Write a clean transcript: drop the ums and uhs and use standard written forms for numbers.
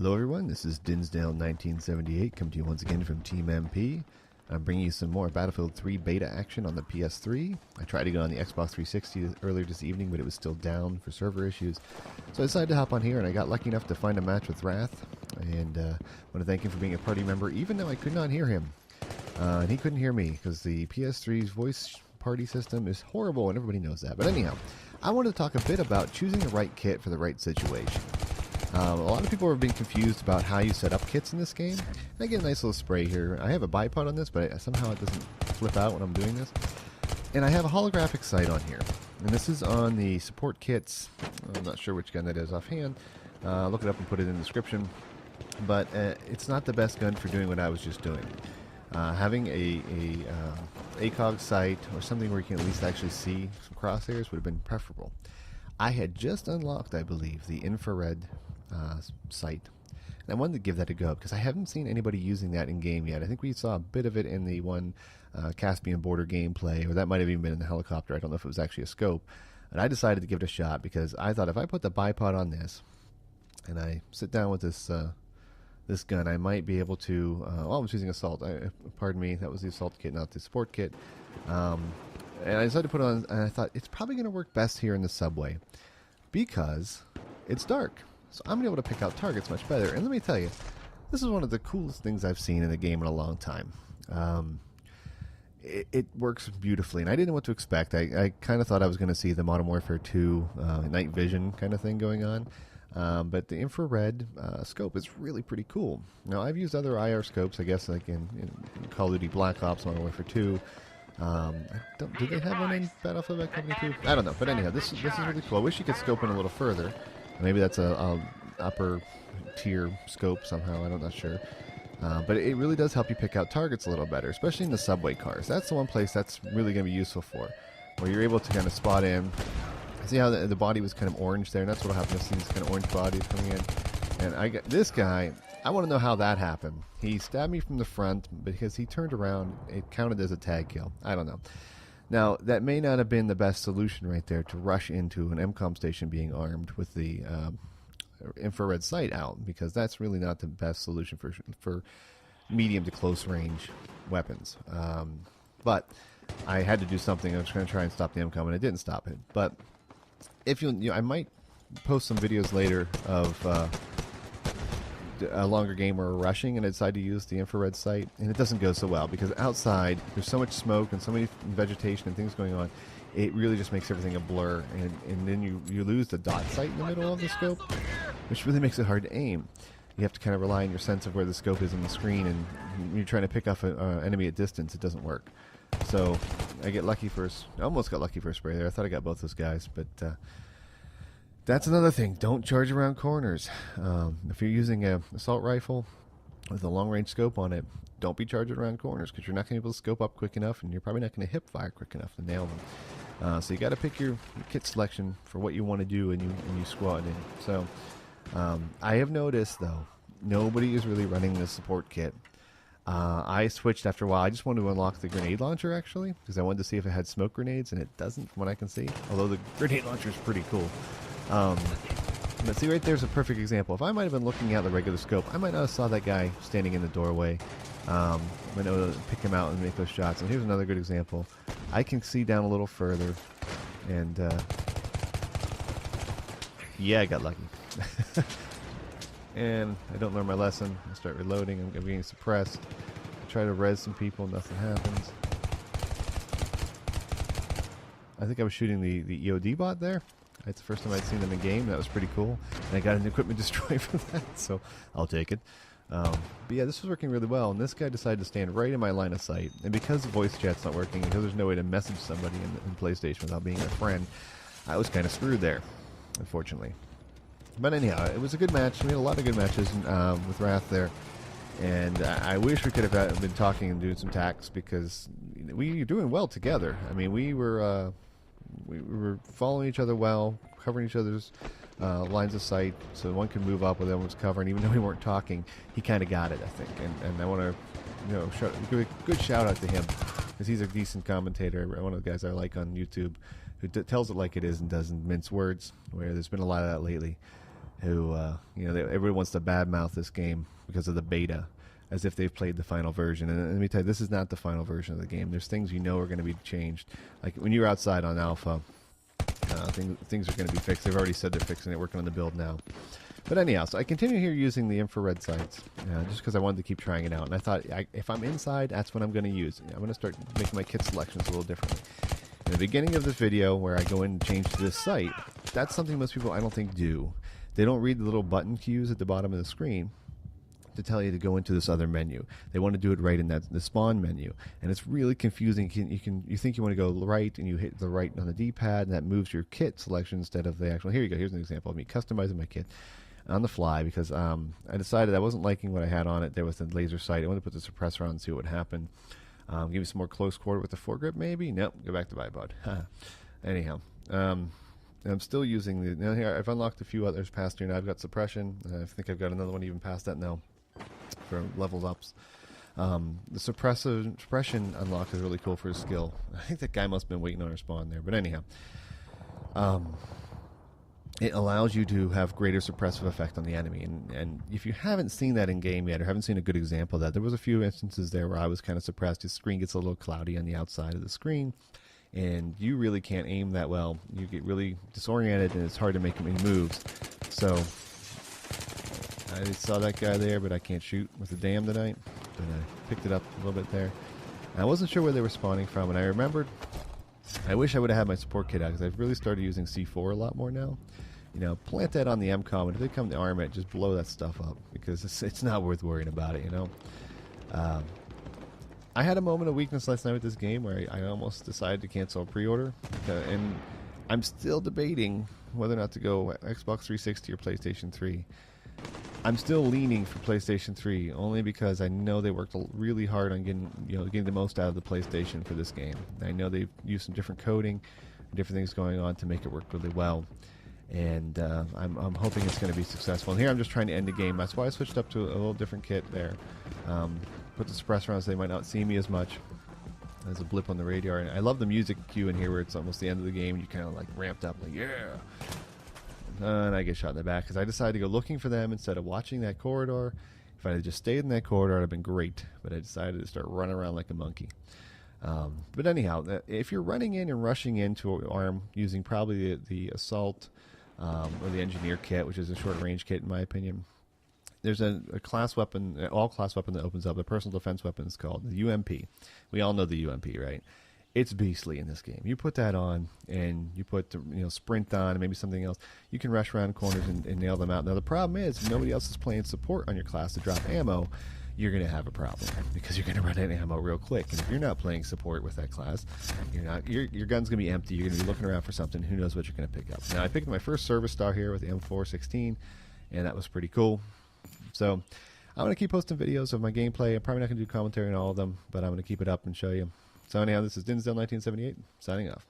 Hello everyone, this is Dinsdale1978 coming to you once again from Team MP. I'm bringing you some more Battlefield 3 beta action on the PS3. I tried to get on the Xbox 360 earlier this evening, but it was still down for server issues. So I decided to hop on here, and I got lucky enough to find a match with Wrath. And I want to thank him for being a party member, even though I could not hear him. And he couldn't hear me, because the PS3's voice party system is horrible, and everybody knows that. But anyhow, I wanted to talk a bit about choosing the right kit for the right situation. A lot of people have been confused about how you set up kits in this game. And I get a nice little spray here. I have a bipod on this, but somehow it doesn't flip out when I'm doing this. And I have a holographic sight on here. And this is on the support kits. I'm not sure which gun that is offhand. Look it up and put it in the description. But it's not the best gun for doing what I was just doing. Having a ACOG sight or something where you can at least actually see some crosshairs would have been preferable. I had just unlocked, I believe, the infrared sight. And I wanted to give that a go because I haven't seen anybody using that in game yet. I think we saw a bit of it in the one Caspian border gameplay, or that might have even been in the helicopter. I don't know if it was actually a scope. And I decided to give it a shot because I thought if I put the bipod on this and I sit down with this this gun, I might be able to... well, I was using assault. Pardon me, that was the assault kit, not the support kit. And I decided to put it on, and I thought it's probably going to work best here in the subway because it's dark. So I'm going to be able to pick out targets much better. And let me tell you, this is one of the coolest things I've seen in a game in a long time. It works beautifully, and I didn't know what to expect. I kind of thought I was going to see the Modern Warfare 2 night vision kind of thing going on. But the infrared scope is really pretty cool. Now, I've used other IR scopes, I guess, like in Call of Duty Black Ops, Modern Warfare 2. Do they have one in Battlefield Bad Company 2? I don't know, but anyhow, this is really cool. I wish you could scope in a little further. Maybe that's a upper tier scope somehow. I'm not sure. But it really does help you pick out targets a little better, especially in the subway cars. That's the one place that's really going to be useful for, where you're able to kind of spot in. See how the body was kind of orange there, and that's what happened. See these kind of orange bodies coming in. And I got this guy. I want to know how that happened. He stabbed me from the front because he turned around. It counted as a tag kill. I don't know. Now, that may not have been the best solution right there to rush into an MCOM station being armed with the infrared sight out, because that's really not the best solution for medium to close range weapons. But I had to do something. I was going to try and stop the MCOM, and it didn't stop it. But if I might post some videos later of a longer game where we're rushing and I decide to use the infrared sight, and it doesn't go so well because outside there's so much smoke and so many vegetation and things going on. It really just makes everything a blur, and then you lose the dot sight in the middle of the scope, which really makes it hard to aim. You have to kind of rely on your sense of where the scope is on the screen, and when you're trying to pick off an enemy at distance, it doesn't work. So I almost got lucky for a spray there. I thought I got both those guys, but that's another thing. Don't charge around corners. If you're using an assault rifle with a long-range scope on it, don't be charging around corners because you're not going to be able to scope up quick enough, and you're probably not going to hip fire quick enough to nail them. So you got to pick your kit selection for what you want to do, and you squad in. So I have noticed, though, nobody is really running this support kit. I switched after a while. I just wanted to unlock the grenade launcher, actually, because I wanted to see if it had smoke grenades, and it doesn't from what I can see, although the grenade launcher is pretty cool. But see, right there's a perfect example. If I might have been looking at the regular scope, I might not have saw that guy standing in the doorway. I might know to pick him out and make those shots. And here's another good example. I can see down a little further, and yeah, I got lucky. And I don't learn my lesson. I start reloading. I'm getting suppressed. I try to res some people. Nothing happens. I think I was shooting the EOD bot there. That's the first time I'd seen them in game. That was pretty cool. And I got an equipment destroyed for that, so I'll take it. But yeah, this was working really well. And this guy decided to stand right in my line of sight. And because the voice chat's not working, because there's no way to message somebody in PlayStation without being a friend, I was kind of screwed there, unfortunately. But anyhow, it was a good match. We had a lot of good matches with Wrath there. And I wish we could have been talking and doing some tacks because we were doing well together. I mean, we were following each other well, covering each other's lines of sight, so one could move up while the other was covering. Even though we weren't talking, he kind of got it, I think. And I want to give a good shout out to him because he's a decent commentator. One of the guys I like on YouTube who tells it like it is and doesn't mince words. Where there's been a lot of that lately. who, everyone wants to badmouth this game because of the beta, as if they've played the final version. And let me tell you, this is not the final version of the game. There's things are going to be changed. Like when you're outside on alpha, things are going to be fixed. They've already said they're fixing it, working on the build now. But anyhow, so I continue here using the infrared sights, just because I wanted to keep trying it out. And I thought, if I'm inside, that's what I'm going to use. I'm going to start making my kit selections a little differently. In the beginning of this video, where I go in and change to this sight, that's something most people, I don't think, do. They don't read the little button cues at the bottom of the screen to tell you to go into this other menu. They want to do it right in the spawn menu, and it's really confusing. You think you want to go right, and you hit the right on the D-pad, and that moves your kit selection instead of the actual. Here you go. Here's an example of me customizing my kit on the fly, because I decided I wasn't liking what I had on it there with the laser sight. I wanted to put the suppressor on and see what would happen. Give me some more close quarter with the foregrip, maybe? Nope. Go back to bipod. Anyhow, I'm still using the. Now here, I've unlocked a few others past here. Now I've got suppression. I think I've got another one even past that now for level ups. The suppression unlock is really cool for his skill. I think that guy must have been waiting on a spawn there. But anyhow, it allows you to have greater suppressive effect on the enemy. And if you haven't seen that in game yet, or haven't seen a good example of that, there was a few instances there where I was kind of suppressed. His screen gets a little cloudy on the outside of the screen, and you really can't aim that well. You get really disoriented, and it's hard to make any moves. So I saw that guy there, but I can't shoot with the dam tonight. But I picked it up a little bit there. And I wasn't sure where they were spawning from, and I remembered, I wish I would have had my support kit out, because I've really started using C4 a lot more now. Plant that on the MCOM, and if they come to arm it, just blow that stuff up, because it's not worth worrying about it, I had a moment of weakness last night with this game where I almost decided to cancel a pre-order, and I'm still debating whether or not to go Xbox 360 or PlayStation 3. I'm still leaning for PlayStation 3, only because I know they worked really hard on getting the most out of the PlayStation for this game. I know they've used some different coding, different things going on to make it work really well. And I'm hoping it's going to be successful. And here I'm just trying to end the game. That's why I switched up to a little different kit there. Put the suppressor on so they might not see me as much. There's a blip on the radar. And I love the music cue in here where it's almost the end of the game. And you kind of like ramped up, like, yeah. And I get shot in the back because I decided to go looking for them instead of watching that corridor. If I had just stayed in that corridor, it would have been great. But I decided to start running around like a monkey. But anyhow, if you're running in and rushing into ARM using probably the assault or the engineer kit, which is a short range kit in my opinion, there's a class weapon, all-class weapon that opens up. The personal defense weapon is called the UMP. We all know the UMP, right? It's beastly in this game. You put that on, and you put sprint on, and maybe something else. You can rush around corners and nail them out. Now the problem is, if nobody else is playing support on your class to drop ammo, you're going to have a problem, because you're going to run out of ammo real quick. And if you're not playing support with that class, your gun's going to be empty. You're going to be looking around for something. Who knows what you're going to pick up. Now, I picked my first service star here with the M416, and that was pretty cool. So I'm going to keep posting videos of my gameplay. I'm probably not going to do commentary on all of them, but I'm going to keep it up and show you. So anyhow, this is Dinsdale1978, signing off.